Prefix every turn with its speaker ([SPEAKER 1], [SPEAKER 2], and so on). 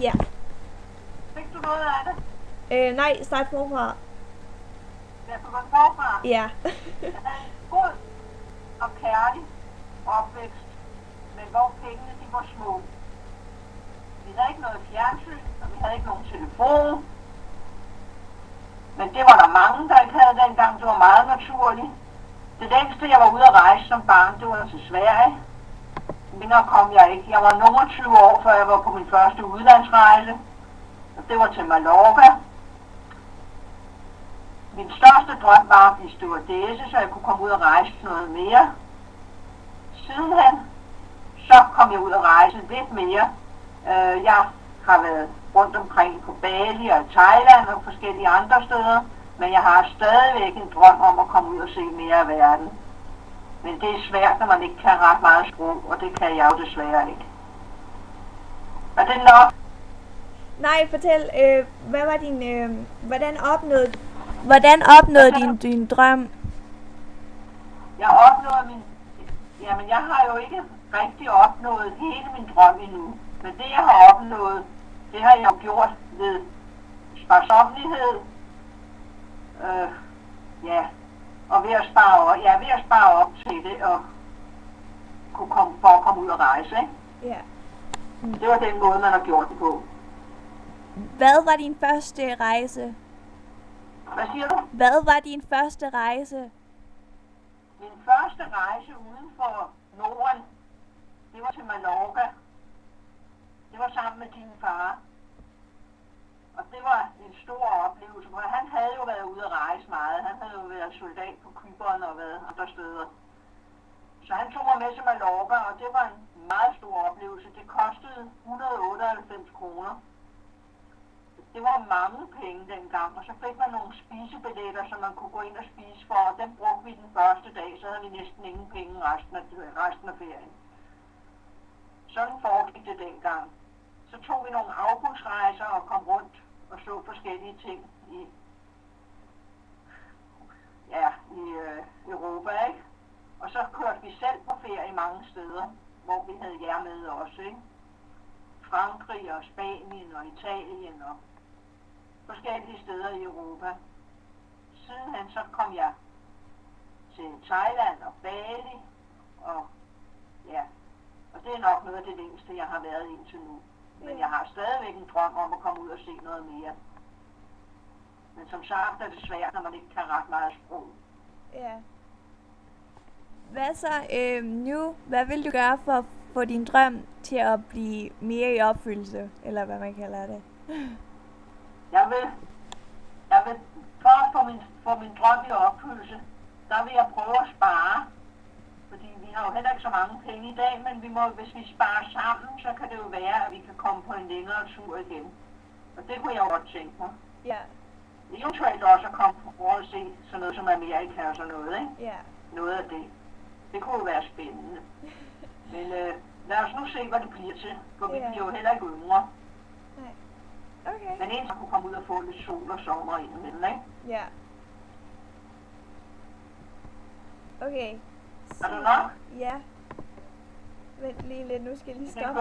[SPEAKER 1] Ja.
[SPEAKER 2] Fik du noget af det?
[SPEAKER 1] Nej, start forfra.
[SPEAKER 2] Jeg kunne godt forfra.
[SPEAKER 1] Ja.
[SPEAKER 2] Jeg havde en god og kærlig opvækst, men hvor pengene de var små. Vi havde ikke noget fjernsyn, og vi havde ikke nogen telefon. Men det var der mange, der ikke havde dengang. Det var meget naturligt. Det længste, jeg var ude at rejse som barn, det var til Sverige. Længere kom jeg ikke. Jeg var nummer 20 år, før jeg var på min første udlandsrejse. Og det var til Mallorca. Min største drøm var at blive stewardesse, så jeg kunne komme ud og rejse noget mere. Sidenhen, så kom jeg ud og rejse lidt mere. Jeg har været rundt omkring på Bali og Thailand og forskellige andre steder, men jeg har stadigvæk en drøm om at komme ud og se mere af verden. Men det er svært, når man ikke kan ret meget sprog, og det kan jeg jo desværre ikke. Er det nok?
[SPEAKER 1] Nej, fortæl, hvad var din, hvordan opnåede din drøm?
[SPEAKER 2] Jeg opnåede jamen jeg har jo ikke rigtig opnået hele min drøm endnu. Men det jeg har opnået, det har jeg jo gjort ved sparsommelighed. Og ved at spare op til det og for at komme ud og rejse, ikke?
[SPEAKER 1] Ja.
[SPEAKER 2] Det var den måde, man har gjort det på.
[SPEAKER 1] Hvad var din første rejse?
[SPEAKER 2] Hvad siger du?
[SPEAKER 1] Hvad var din første rejse?
[SPEAKER 2] Min første rejse uden for Norden, det var til Mallorca. Det var sammen med din far. Og det var en stor oplevelse, for han havde jo været ude at rejse meget. Han havde jo været soldat på Cypern og været andre steder. Så han tog mig med til Mallorca, og det var en meget stor oplevelse. Det kostede 198 kroner. Det var mange penge dengang, og så fik man nogle spisebilletter, som man kunne gå ind og spise for, og dem brugte vi den første dag, så havde vi næsten ingen penge resten af ferien. Sådan foregik det dengang. Så tog vi nogle afbudsrejser og kom rundt og så forskellige ting i Europa, ikke? Og så kørte vi selv på ferie mange steder, hvor vi havde jer med også, ikke? Frankrig og Spanien og Italien og forskellige steder i Europa. Sidenhen så kom jeg til Thailand og Bali, og det er nok noget af det længste, jeg har været indtil nu. Men jeg har stadigvæk en drøm om at komme ud og se noget mere. Men som sagt er det svært, når man ikke kan ret meget sprog.
[SPEAKER 1] Ja. Hvad så nu? Hvad vil du gøre for at få din drøm til at blive mere i opfyldelse? Eller hvad man kalder det?
[SPEAKER 2] Jeg vil for at få min drøm i opfyldelse, der vil jeg prøve at spare. Fordi vi har jo heller ikke så mange penge i dag, men hvis vi sparer sammen, så kan det jo være, at vi kan komme på en længere tur igen. Og det kunne jeg jo godt tænke mig.
[SPEAKER 1] Ja.
[SPEAKER 2] Eventuelt også at komme på at se sådan noget som Amerika og sådan noget, ikke?
[SPEAKER 1] Ja.
[SPEAKER 2] Noget af det. Det kunne jo være spændende. Men lad os nu se, hvad det bliver til, for vi bliver jo heller ikke yngre.
[SPEAKER 1] Nej. Okay.
[SPEAKER 2] Men en, kunne komme ud og få lidt sol og sommer indimellem, ikke?
[SPEAKER 1] Ja. Okay.
[SPEAKER 2] Er du nok?
[SPEAKER 1] Ja. Vent lige lidt, nu skal jeg lige
[SPEAKER 2] Det
[SPEAKER 1] stoppe.